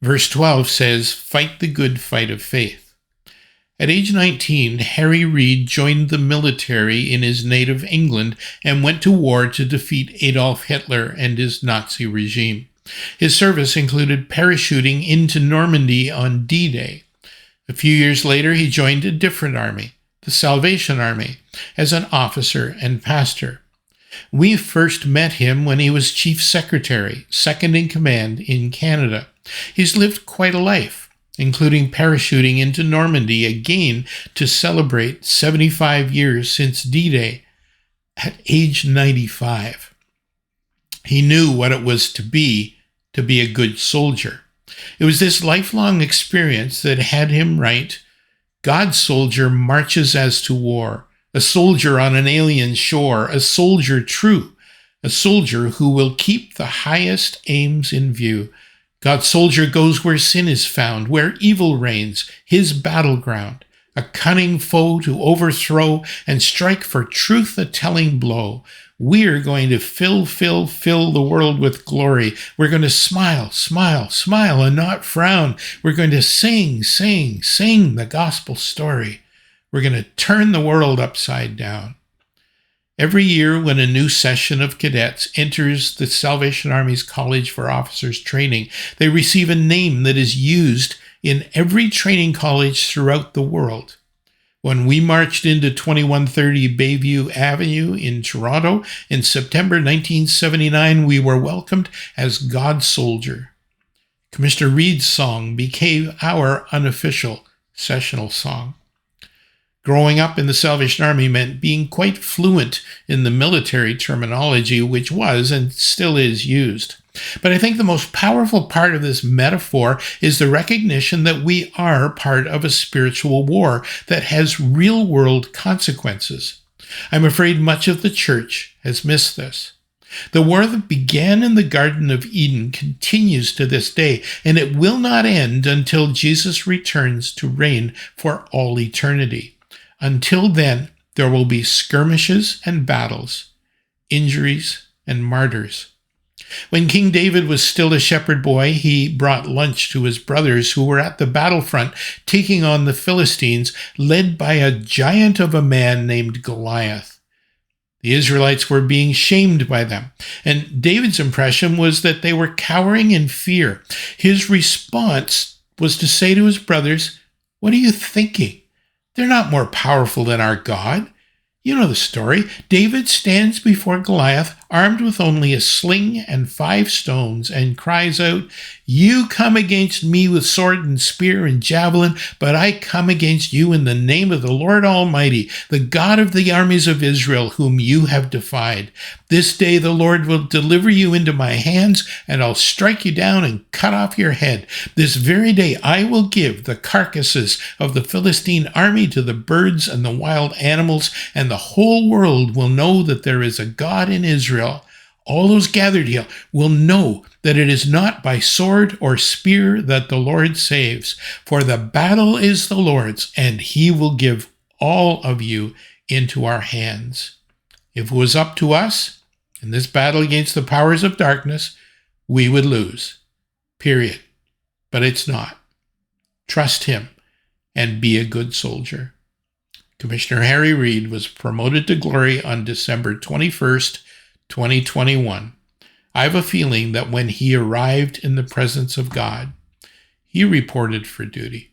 Verse 12 says, "Fight the good fight of faith." At age 19, Harry Reid joined the military in his native England and went to war to defeat Adolf Hitler and his Nazi regime. His service included parachuting into Normandy on D-Day. A few years later, he joined a different army, the Salvation Army, as an officer and pastor. We first met him when he was Chief Secretary, second in command in Canada. He's lived quite a life, including parachuting into Normandy again to celebrate 75 years since D-Day at age 95. He knew what it was to be a good soldier. It was this lifelong experience that had him write, "God's soldier marches as to war, a soldier on an alien shore, a soldier true, a soldier who will keep the highest aims in view. God's soldier goes where sin is found, where evil reigns, his battleground, a cunning foe to overthrow and strike for truth a telling blow. We're going to fill the world with glory. We're going to smile, smile, smile and not frown. We're going to sing, sing, sing the gospel story. We're going to turn the world upside down." Every year when a new session of cadets enters the Salvation Army's College for Officers Training, they receive a name that is used in every training college throughout the world. When we marched into 2130 Bayview Avenue in Toronto in September 1979, we were welcomed as God's soldier. Commissioner Reid's song became our unofficial sessional song. Growing up in the Salvation Army meant being quite fluent in the military terminology, which was and still is used. But I think the most powerful part of this metaphor is the recognition that we are part of a spiritual war that has real-world consequences. I'm afraid much of the church has missed this. The war that began in the Garden of Eden continues to this day, and it will not end until Jesus returns to reign for all eternity. Until then, there will be skirmishes and battles, injuries and martyrs. When King David was still a shepherd boy, he brought lunch to his brothers who were at the battlefront taking on the Philistines, led by a giant of a man named Goliath. The Israelites were being shamed by them, and David's impression was that they were cowering in fear. His response was to say to his brothers, "What are you thinking? They're not more powerful than our God." You know the story. David stands before Goliath, armed with only a sling and 5 stones, and cries out, "You come against me with sword and spear and javelin, but I come against you in the name of the Lord Almighty, the God of the armies of Israel, whom you have defied. This day the Lord will deliver you into my hands, and I'll strike you down and cut off your head. This very day I will give the carcasses of the Philistine army to the birds and the wild animals, and the whole world will know that there is a God in Israel. All those gathered here will know that it is not by sword or spear that the Lord saves, for the battle is the Lord's, and he will give all of you into our hands." If it was up to us in this battle against the powers of darkness, we would lose. Period. But it's not. Trust him and be a good soldier. Commissioner Harry Reid was promoted to glory on December 21st, 2021. I have a feeling that when he arrived in the presence of God, he reported for duty.